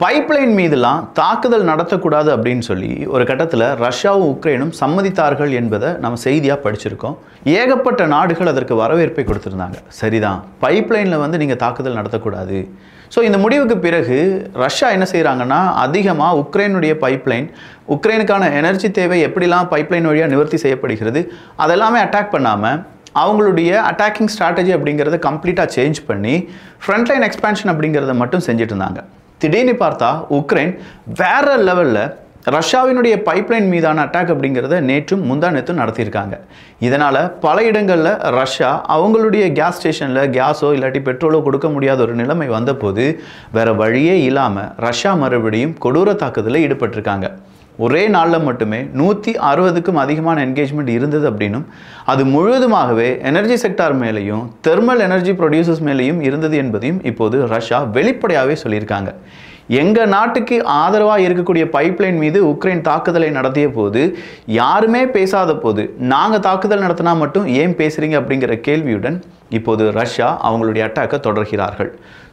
Pipeline மீதுலாம் தாக்குதல் நடத்தக்கூடாது அப்படின்னு சொல்லி ஒரு கட்டத்தில் ரஷ்யாவும் உக்ரைனும் சம்மதித்தார்கள் என்பதை நம்ம செய்தியாக படிச்சிருக்கோம். ஏகப்பட்ட நாடுகள் அதற்கு வரவேற்பை கொடுத்துருந்தாங்க. சரிதான், பைப்லைனில் வந்து நீங்கள் தாக்குதல் நடத்தக்கூடாது. ஸோ இந்த முடிவுக்கு பிறகு ரஷ்யா என்ன செய்கிறாங்கன்னா, அதிகமாக உக்ரைனுடைய பைப்லைன், உக்ரைனுக்கான எனர்ஜி தேவை எப்படிலாம் பைப்லைன் வழியாக நிவர்த்தி செய்யப்படுகிறது அதெல்லாமே அட்டாக் பண்ணாமல் அவங்களுடைய அட்டாக்கிங் ஸ்ட்ராட்டஜி அப்படிங்கிறத கம்ப்ளீட்டாக சேஞ்ச் பண்ணி ஃப்ரண்ட்லைன் எக்ஸ்பேன்ஷன் அப்படிங்கிறத மட்டும் செஞ்சுட்டு இருந்தாங்க. திடீர்னு பார்த்தா உக்ரைன் வேற லெவலில் ரஷ்யாவினுடைய பைப்லைன் மீதான அட்டாக் அப்படிங்கிறத நேற்றும் முந்தானேத்தும் நடத்தியிருக்காங்க. இதனால் பல இடங்களில் ரஷ்யா அவங்களுடைய கேஸ் ஸ்டேஷனில் கேஸோ இல்லாட்டி பெட்ரோலோ கொடுக்க முடியாத ஒரு நிலைமை வந்தபோது வேறு வழியே இல்லாமல் ரஷ்யா மறுபடியும் கொடூர தாக்குதலில் ஈடுபட்டிருக்காங்க. ஒரே நாளில் மட்டுமே 160க்கும் அதிகமான என்கேஜ்மெண்ட் இருந்தது அப்படின்னும் அது முழுவதுமாகவே எனர்ஜி செக்டார் மேலேயும் தெர்மல் எனர்ஜி ப்ரொடியூசர்ஸ் மேலேயும் இருந்தது என்பதையும் இப்போது ரஷ்யா வெளிப்படையாகவே சொல்லியிருக்காங்க. எங்கள் நாட்டுக்கு ஆதரவாக இருக்கக்கூடிய பைப்லைன் மீது உக்ரைன் தாக்குதலை நடத்திய போது யாருமே பேசாத போது நாங்கள் தாக்குதல் நடத்தினா மட்டும் ஏன் பேசுகிறீங்க அப்படிங்கிற கேள்வியுடன் இப்போது ரஷ்யா அவங்களுடைய அட்டாக்கை தொடர்கிறார்கள்.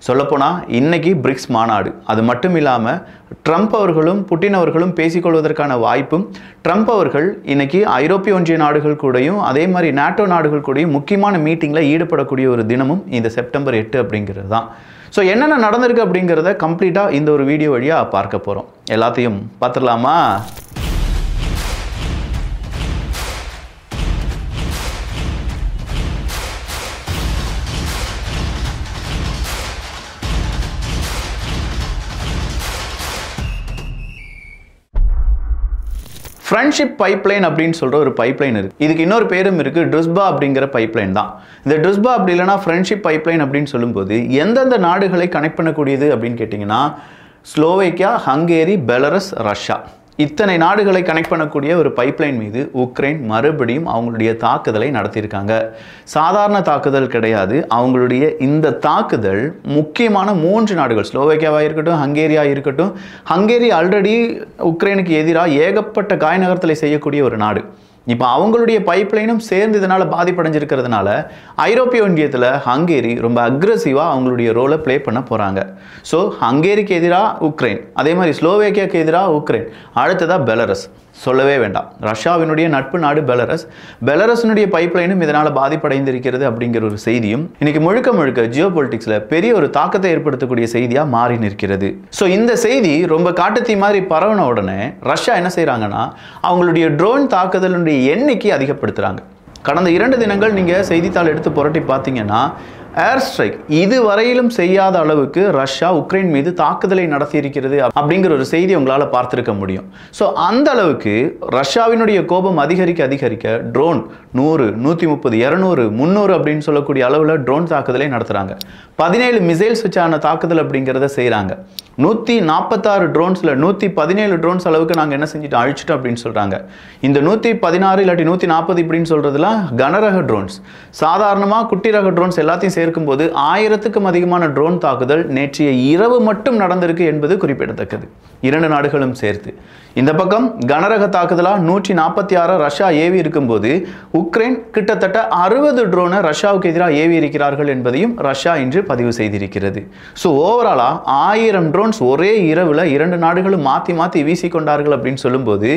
சொல்லப்போனால் இன்னைக்கு பிரிக்ஸ் மாநாடு, அது மட்டும் இல்லாமல் ட்ரம்ப் அவர்களும் புட்டின் அவர்களும் பேசிக்கொள்வதற்கான வாய்ப்பும், ட்ரம்ப் அவர்கள் இன்னைக்கு ஐரோப்பிய ஒன்றிய நாடுகள் கூடயும் அதே மாதிரி நாட்டோ நாடுகள் கூடயும் முக்கியமான மீட்டிங்கில் ஈடுபடக்கூடிய ஒரு தினமும் இந்த செப்டம்பர் 8 அப்படிங்கிறது தான். ஸோ என்னென்ன நடந்திருக்கு அப்படிங்கிறத கம்ப்ளீட்டாக இந்த ஒரு வீடியோ வழியாக பார்க்க போகிறோம். எல்லாத்தையும் பார்த்துடலாமா? ஃப்ரெண்ட்ஷிப் பைப்லைன் அப்படின்னு சொல்கிற ஒரு பைப்லைன் இருக்குது. இதுக்கு இன்னொரு பேரும் இருக்குது, ட்ருஸ்பா அப்படிங்கிற பைப்லைன் தான். இந்த ட்ருஸ்பா அப்படி இல்லைனா ஃப்ரெண்ட்ஷிப் பைப்லைன் அப்படின்னு சொல்லும்போது எந்தெந்த நாடுகளை கனெக்ட் பண்ணக்கூடியது அப்படின்னு கேட்டிங்கன்னா, ஸ்லோவேக்கியா, ஹங்கேரி, பெலரஸ், ரஷ்யா, இத்தனை நாடுகளை கனெக்ட் பண்ணக்கூடிய ஒரு பைப்லைன் மீது உக்ரைன் மறுபடியும் அவங்களுடைய தாக்குதலை நடத்தியிருக்காங்க. சாதாரண தாக்குதல் கிடையாது. அவங்களுடைய இந்த தாக்குதல் முக்கியமான 3 நாடுகள், ஸ்லோவேக்கியாவாக இருக்கட்டும், ஹங்கேரியாக இருக்கட்டும். ஹங்கேரி ஆல்ரெடி உக்ரைனுக்கு எதிராக ஏகப்பட்ட காய் நகர்த்தலை செய்யக்கூடிய ஒரு நாடு. இப்போ அவங்களுடைய பைப்லைனும் சேர்ந்து இதனால் பாதிப்படைஞ்சிருக்கிறதுனால ஐரோப்பிய ஒன்றியத்தில் ஹங்கேரி ரொம்ப அக்ரெசிவாக அவங்களுடைய ரோலை ப்ளே பண்ண போகிறாங்க. ஸோ ஹங்கேரிக்கு எதிராக உக்ரைன், அதே மாதிரி ஸ்லோவேக்கியாவுக்கு எதிராக உக்ரைன், அடுத்ததாக பெலரஸ், சொல்லவே வேண்டாம். ரஷ்யாவினுடைய நட்பு நாடு பெலரஸ், பெலரஸினுடைய பைப்லைனும் இதனால் பாதிப்படைந்திருக்கிறது அப்படிங்கிற ஒரு செய்தியும் இன்னைக்கு முழுக்க முழுக்க ஜியோ பொலிட்டிக்ஸில் பெரிய ஒரு தாக்கத்தை ஏற்படுத்தக்கூடிய செய்தியாக மாறி நிற்கிறது. ஸோ இந்த செய்தி ரொம்ப காட்டுத்தீ மாதிரி பரவன உடனே ரஷ்யா என்ன செய்கிறாங்கன்னா, அவங்களுடைய ட்ரோன் தாக்குதலுடைய எண்ணிக்கை அதிகப்படுத்துகிறாங்க. கடந்த 2 தினங்கள் நீங்கள் செய்தித்தாள் எடுத்து புரட்டி பார்த்தீங்கன்னா, ஏர் ஸ்ட்ரைக் இதுவரையிலும் செய்யாத அளவுக்கு ரஷ்யா உக்ரைன் மீது தாக்குதலை நடத்தியிருக்கிறது அப்படிங்கிற ஒரு செய்தி உங்களால் பார்த்துருக்க முடியும். ஸோ அந்த அளவுக்கு ரஷ்யாவினுடைய கோபம் அதிகரிக்க அதிகரிக்க ட்ரோன் 100, 130, 200, 300 அப்படின்னு சொல்லக்கூடிய அளவில் ட்ரோன் தாக்குதலை நடத்துகிறாங்க. 17 மிசைல்ஸ் வச்சான தாக்குதல் அப்படிங்கிறத செய்கிறாங்க. 146 ட்ரோன்ஸில் 117 ட்ரோன்ஸ் அளவுக்கு நாங்கள் என்ன செஞ்சுட்டு அழிச்சிட்டோம் அப்படின்னு சொல்கிறாங்க. இந்த 116 இல்லாட்டி 140 இப்படின்னு சொல்கிறதுலாம் கனரக ட்ரோன்ஸ். சாதாரணமாக குட்டி ரக ட்ரோன்ஸ் எல்லாத்தையும் சேர்க்கும்போது 1000க்கும் அதிகமான ட்ரோன் தாக்குதல் நேற்றைய இரவு மட்டும் நடந்திருக்கு என்பது குறிப்பிடத்தக்கது. 2 நாடுகளும் சேர்த்து இந்த பக்கம் கனரக தாக்குதலாக 146 ரஷ்யா ஏவி இருக்கும்போது உக்ரைன் கிட்டத்தட்ட 60 ட்ரோனை ரஷ்யாவுக்கு எதிராக ஏவி இருக்கிறார்கள் என்பதையும் ரஷ்யா இன்று பதிவு செய்திருக்கிறது. ஸோ ஓவராலாக 1000 ட்ரோன்ஸ் ஒரே இரவில் 2 நாடுகளும் மாற்றி மாற்றி வீசிக்கொண்டார்கள் அப்படின்னு சொல்லும்போது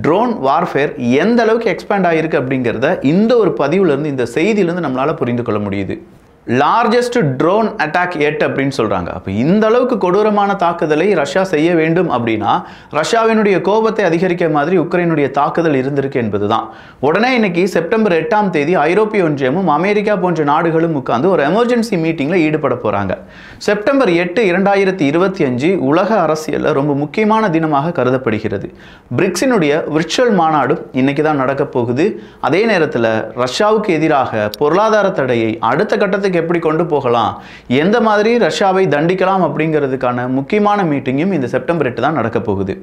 ட்ரோன் வார்ஃபேர் எந்த அளவுக்கு எக்ஸ்பேண்ட் ஆகிருக்கு அப்படிங்கிறத இந்த ஒரு பதிவுலேருந்து, இந்த செய்தியிலேருந்து நம்மளால் புரிந்து கொள்ள முடியுது. லார்ஜஸ்ட் ட்ரோன் அட்டாக் எட் அப்படின்னு சொல்கிறாங்க. அப்போ இந்த அளவுக்கு கொடூரமான தாக்குதலை ரஷ்யா செய்ய வேண்டும் அப்படின்னா ரஷ்யாவினுடைய கோபத்தை அதிகரிக்க மாதிரி உக்ரைனுடைய தாக்குதல் இருந்திருக்கு என்பது தான். உடனே இன்னைக்கு செப்டம்பர் 8ஆம் தேதி ஐரோப்பிய ஒன்றியமும் அமெரிக்கா போன்ற நாடுகளும் உட்கார்ந்து ஒரு எமர்ஜென்சி மீட்டிங்கில் ஈடுபட போகிறாங்க. செப்டம்பர் 8, 2025 உலக அரசியலில் ரொம்ப முக்கியமான தினமாக கருதப்படுகிறது. பிரிக்ஸினுடைய விர்ச்சுவல் மாநாடும் இன்னைக்கு தான் நடக்க போகுது. அதே நேரத்தில் ரஷ்யாவுக்கு எதிராக பொருளாதார தடையை அடுத்த கட்டத்துக்கு எப்படி கொண்டு போகலாம், எந்த மாதிரி ரஷ்யாவை தண்டிக்கலாம் அப்படிங்கிறதுக்கான முக்கியமான மீட்டிங்கும் இந்த செப்டம்பர் 8 தான் நடக்க போகுது.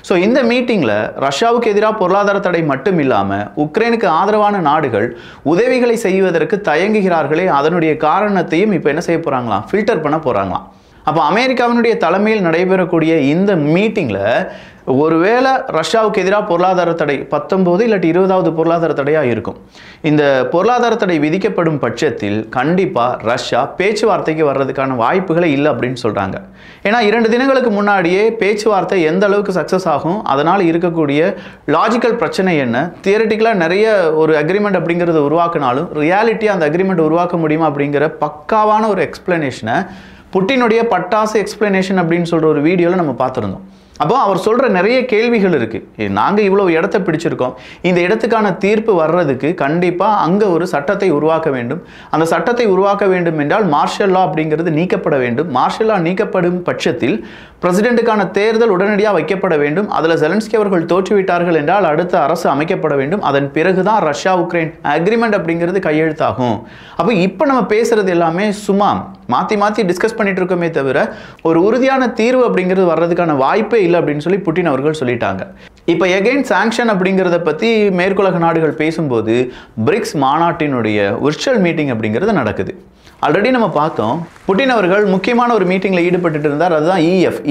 ஸோ இந்த மீட்டிங்கில் ரஷ்யாவுக்கு எதிராக பொருளாதார தடை மட்டும் இல்லாமல் உக்ரைனுக்கு ஆதரவான நாடுகள் உதவிகளை செய்வதற்கு தயங்குகிறார்களே, அதனுடைய காரணத்தையும் இப்போ என்ன செய்ய போகிறாங்களாம், ஃபில்டர் பண்ண போகிறாங்களாம். அப்போ அமெரிக்காவினுடைய தலைமையில் நடைபெறக்கூடிய இந்த மீட்டிங்கில் ஒருவேளை ரஷ்யாவுக்கு எதிராக பொருளாதார தடை 19 இல்லாட்டி 20வது பொருளாதார தடையாக இருக்கும். இந்த பொருளாதார தடை விதிக்கப்படும் பட்சத்தில் கண்டிப்பாக ரஷ்யா பேச்சுவார்த்தைக்கு வர்றதுக்கான வாய்ப்புகளே இல்லை அப்படின்னு சொல்கிறாங்க. ஏன்னா 2 தினங்களுக்கு முன்னாடியே பேச்சுவார்த்தை எந்த அளவுக்கு சக்ஸஸ் ஆகும், அதனால் இருக்கக்கூடிய லாஜிக்கல் பிரச்சனை என்ன, தியரட்டிக்கலாக நிறைய ஒரு அக்ரிமெண்ட் அப்படிங்கிறத உருவாக்கினாலும் ரியாலிட்டியாக அந்த அக்ரிமெண்ட் உருவாக்க முடியுமா அப்படிங்கிற பக்காவான ஒரு எக்ஸ்பிளனேஷனை புட்டினுடைய பட்டாசு எக்ஸ்பிளனேஷன் அப்படின்னு சொல்கிற ஒரு வீடியோவில் நம்ம பார்த்துருந்தோம். அப்போ அவர் சொல்கிற நிறைய கேள்விகள் இருக்குது. நாங்கள் இவ்வளோ இடத்த பிடிச்சிருக்கோம், இந்த இடத்துக்கான தீர்ப்பு வர்றதுக்கு கண்டிப்பாக அங்கே ஒரு சட்டத்தை உருவாக்க வேண்டும். அந்த சட்டத்தை உருவாக்க வேண்டும் என்றால் மார்ஷல் லா அப்படிங்கிறது நீக்கப்பட வேண்டும். மார்ஷல் லா நீக்கப்படும் பட்சத்தில் பிரசிடென்ட்டுக்கான தேர்தல் உடனடியாக வைக்கப்பட வேண்டும். அதில் ஜெலன்ஸ்கி அவர்கள் தோற்றுவிட்டார்கள் என்றால் அடுத்த அரசு அமைக்கப்பட வேண்டும். அதன் பிறகு தான் ரஷ்யா உக்ரைன் அக்ரிமெண்ட் அப்படிங்கிறது கையெழுத்தாகும். அப்போ இப்போ நம்ம பேசுகிறது எல்லாமே சும்மா மாற்றி மாற்றி டிஸ்கஸ் பண்ணிட்டு இருக்கோமே தவிர ஒரு உறுதியான தீர்வு அப்படிங்கிறது வர்றதுக்கான வாய்ப்பே இல்லை அப்படின்னு சொல்லி புட்டின் அவர்கள் சொல்லிட்டாங்க. இப்போ எகைன் சாங்ஷன் அப்படிங்கிறத பற்றி மேற்குலக நாடுகள் பேசும்போது பிரிக்ஸ் மாநாட்டினுடைய விர்ச்சுவல் மீட்டிங் அப்படிங்கிறது நடக்குது. ஆல்ரெடி நம்ம பார்த்தோம், புட்டின் அவர்கள் முக்கியமான ஒரு மீட்டிங்கில் ஈடுபட்டு இருந்தார். அதுதான்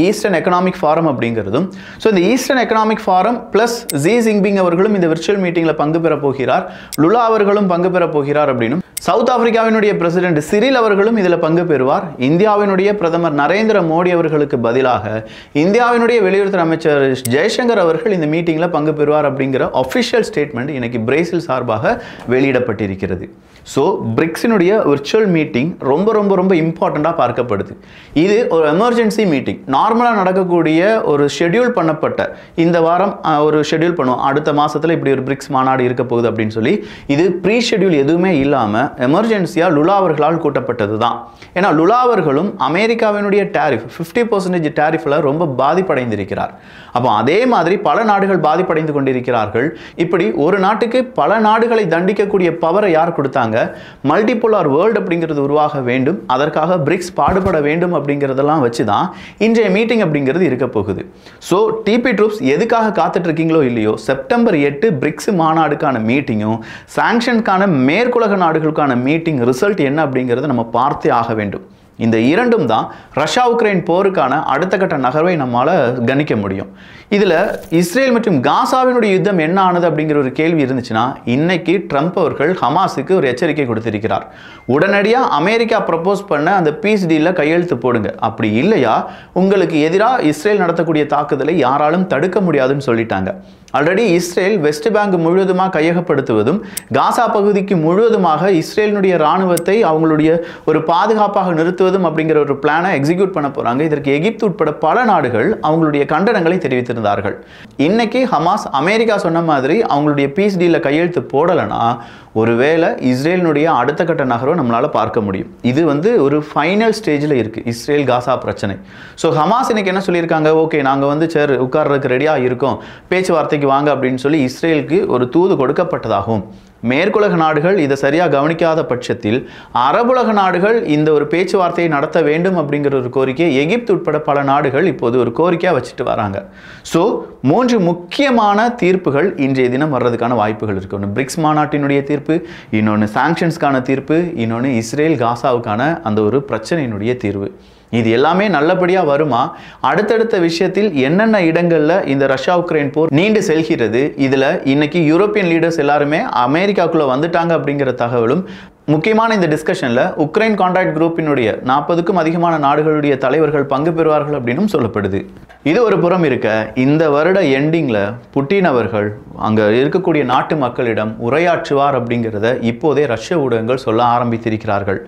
ஈஸ்டர்ன் எக்கனாமிக் ஃபாரம் அப்படிங்கிறதும். ஸோ இந்த eastern economic forum plus Xi Jinping அவர்களும் இந்த விர்ச்சுவல் மீட்டிங்கில் பங்கு பெற போகிறார். லுலா அவர்களும் பங்கு பெற போகிறார் அப்படின்னும், சவுத் ஆப்பிரிக்காவினுடைய பிரசிடென்ட் சிரில் அவர்களும் இதில் பங்கு பெறுவார். இந்தியாவினுடைய பிரதமர் நரேந்திர மோடி அவர்களுக்கு பதிலாக இந்தியாவினுடைய வெளியுறவுத்துறை அமைச்சர் ஜெய்சங்கர் அவர்கள் இந்த மீட்டிங்கில் பங்கு பெறுவார் அப்படிங்கிற அஃபிஷியல் ஸ்டேட்மெண்ட் இன்னைக்கு பிரேசில் சார்பாக வெளியிடப்பட்டிருக்கிறது. ஸோ பிரிக்ஸினுடைய விர்ச்சுவல் மீட்டிங் ரொம்ப ரொம்ப ரொம்ப இம்பார்ட்டண்ட்டாக பார்க்கப்படுது. இது ஒரு எமர்ஜென்சி மீட்டிங். நார்மலாக நடக்கக்கூடிய ஒரு ஷெட்யூல் பண்ணப்பட்ட இந்த வாரம் ஒரு ஷெட்யூல் பண்ணுவோம், அடுத்த மாதத்தில் இப்படி ஒரு பிரிக்ஸ் மாநாடு இருக்க போகுது அப்படின்னு சொல்லி, இது ப்ரீ ஷெட்யூல் எதுவுமே இல்லாமல் எமர்ஜென்சியாக லுலா அவர்களால் கூட்டப்பட்டது தான். ஏன்னா லுலா அவர்களும் அமெரிக்காவினுடைய டேரிஃப் 50% டேரிஃபில் ரொம்ப பாதிப்படைந்திருக்கிறார். அப்போ அதே மாதிரி பல நாடுகள் பாதிப்படைந்து கொண்டிருக்கிறார்கள். இப்படி ஒரு நாட்டுக்கு பல நாடுகளை தண்டிக்கக்கூடிய பவரை யார் கொடுத்தாங்க? மல்டிபோலார் வேர்ல்டு அப்படிங்கிறது உருவாக வேண்டும். அதற்காக பிரிக்ஸ் பாடுபட வேண்டும் அப்படிங்கிறதெல்லாம் வச்சு தான் இன்றைய மீட்டிங் அப்படிங்கிறது இருக்க போகுது. ஸோ டிபி ட்ரூப்ஸ் எதுக்காக காத்துட்டு இருக்கீங்களோ இல்லையோ, செப்டம்பர் 8 பிரிக்ஸ் மாநாடுக்கான மீட்டிங்கும் சாங்ஷனுக்கான மேற்குலக நாடுகளுக்கான மீட்டிங் ரிசல்ட் என்ன அப்படிங்கிறத நம்ம பார்த்தே ஆக வேண்டும். இந்த இரண்டும் தான் ரஷ்யா உக்ரைன் போருக்கான அடுத்த கட்ட நகர்வை நம்மால் கணிக்க முடியும். இதில் இஸ்ரேல் மற்றும் காசாவினுடைய யுத்தம் என்ன ஆனது அப்படிங்கிற ஒரு கேள்வி இருந்துச்சுன்னா, இன்னைக்கு ட்ரம்ப் அவர்கள் ஹமாஸுக்கு ஒரு எச்சரிக்கை கொடுத்திருக்கிறார். உடனடியாக அமெரிக்கா ப்ரப்போஸ் பண்ண அந்த பீஸ் டீலில் கையெழுத்து போடுங்க, அப்படி இல்லையா உங்களுக்கு எதிராக இஸ்ரேல் நடத்தக்கூடிய தாக்குதலை யாராலும் தடுக்க முடியாதுன்னு சொல்லிட்டாங்க. ஆல்ரெடி இஸ்ரேல் வெஸ்ட் பேங்க் முழுவதுமாக கையகப்படுத்துவதும் காசா பகுதிக்கு முழுவதுமாக இஸ்ரேலினுடைய இராணுவத்தை அவங்களுடைய ஒரு பாதுகாப்பாக நிறுத்துவதும் அப்படிங்கிற ஒரு பிளானை எக்ஸிக்யூட் பண்ண போகிறாங்க. இதற்கு எகிப்து உட்பட பல நாடுகள் அவங்களுடைய கண்டனங்களை தெரிவித்திருந்தார்கள். இன்னைக்கு ஹமாஸ் அமெரிக்கா சொன்ன மாதிரி அவங்களுடைய பீஸ் டீலில் கையெழுத்து போடலைன்னா ஒருவேளை இஸ்ரேலினுடைய அடுத்த கட்ட நகர்வை நம்மளால் பார்க்க முடியும். இது ஒரு ஃபைனல் ஸ்டேஜில் இருக்குது இஸ்ரேல் காசா பிரச்சனை. ஸோ ஹமாஸ் இன்னைக்கு என்ன சொல்லியிருக்காங்க, ஓகே நாங்கள் சேர் உட்கார்றதுக்கு ரெடியாக இருக்கோம், பேச்சுவார்த்தைக்கு வாங்க அப்படின்னு சொல்லி இஸ்ரேலுக்கு ஒரு தூது கொடுக்கப்பட்டதாகும். மேற்குலக நாடுகள் இதை சரியாக கவனிக்காத பட்சத்தில் அரபுலக நாடுகள் இந்த ஒரு பேச்சுவார்த்தையை நடத்த வேண்டும் அப்படிங்கிற ஒரு கோரிக்கையை எகிப்து உட்பட பல நாடுகள் இப்போது ஒரு கோரிக்கையாக வச்சுட்டு வராங்க. ஸோ 3 முக்கியமான தீர்ப்புகள் இன்றைய தினம் வர்றதுக்கான வாய்ப்புகள் இருக்கு. ஒன்று பிரிக்ஸ் மாநாட்டினுடைய தீர்ப்பு, இன்னொன்று சாங்ஷன்ஸ்க்கான தீர்ப்பு, இன்னொன்று இஸ்ரேல் காசாவுக்கான அந்த ஒரு பிரச்சனையினுடைய தீர்வு. இது எல்லாமே நல்லபடியாக வருமா? அடுத்தடுத்த விஷயத்தில் என்னென்ன இடங்களில் இந்த ரஷ்யா உக்ரைன் போர் நீண்டு செல்கிறது, இதில் இன்னைக்கு யூரோப்பியன் லீடர்ஸ் எல்லாருமே அமெரிக்காக்குள்ளே வந்துட்டாங்க அப்படிங்கிற தகவலும் முக்கியமான இந்த டிஸ்கஷனில் உக்ரைன் கான்டாக்ட் குரூப்பினுடைய 40க்கும் அதிகமான நாடுகளுடைய தலைவர்கள் பங்கு பெறுவார்கள் அப்படின்னும் சொல்லப்படுது. இது ஒரு புறம் இருக்க, இந்த வருட எண்டிங்கில் புட்டின் அவர்கள் அங்கே இருக்கக்கூடிய நாட்டு மக்களிடம் உரையாற்றுவார் அப்படிங்கிறத இப்போதே ரஷ்ய ஊடகங்கள் சொல்ல ஆரம்பித்திருக்கிறார்கள்.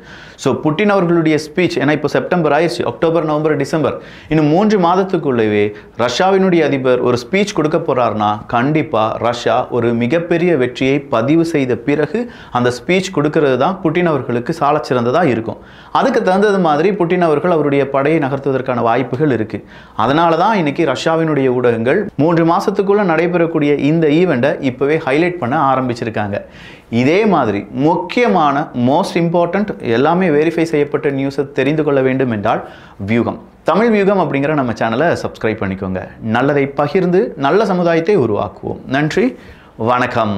ஸோ புட்டின் அவர்களுடைய ஸ்பீச், ஏன்னா இப்போ செப்டம்பர் ஆயிடுச்சு, அக்டோபர் நவம்பர் டிசம்பர், இன்னும் 3 மாதத்துக்குள்ளவே ரஷ்யாவினுடைய அதிபர் ஒரு ஸ்பீச் கொடுக்க போகிறார்னா கண்டிப்பாக ரஷ்யா ஒரு மிகப்பெரிய வெற்றியை பதிவு செய்த பிறகு அந்த ஸ்பீச் கொடுக்கறது தான் புட்டின் அவர்களுக்கு சாலச்சிறந்ததாக இருக்கும். அதுக்கு தகுந்தது மாதிரி புட்டின் அவர்கள் அவருடைய படையை நகர்த்துவதற்கான வாய்ப்புகள் இருக்குது. அதனால தான் இன்னைக்கு ரஷ்யாவினுடைய ஊடகங்கள் 3 மாதத்துக்குள்ளே நடைபெறக்கூடிய இந்த ஈவெண்ட்டை இப்போவே ஹைலைட் பண்ண ஆரம்பிச்சிருக்காங்க. இதே மாதிரி முக்கியமான மோஸ்ட் இம்பார்ட்டண்ட் எல்லாமே வெரிஃபை செய்யப்பட்ட நியூஸை தெரிந்து கொள்ள வேண்டும் என்றால் வியூகம், தமிழ் வியூகம் அப்படிங்கிற நம்ம சேனலை சப்ஸ்கிரைப் பண்ணிக்கோங்க. நல்லதை பகிர்ந்து நல்ல சமுதாயத்தை உருவாக்குவோம். நன்றி, வணக்கம்.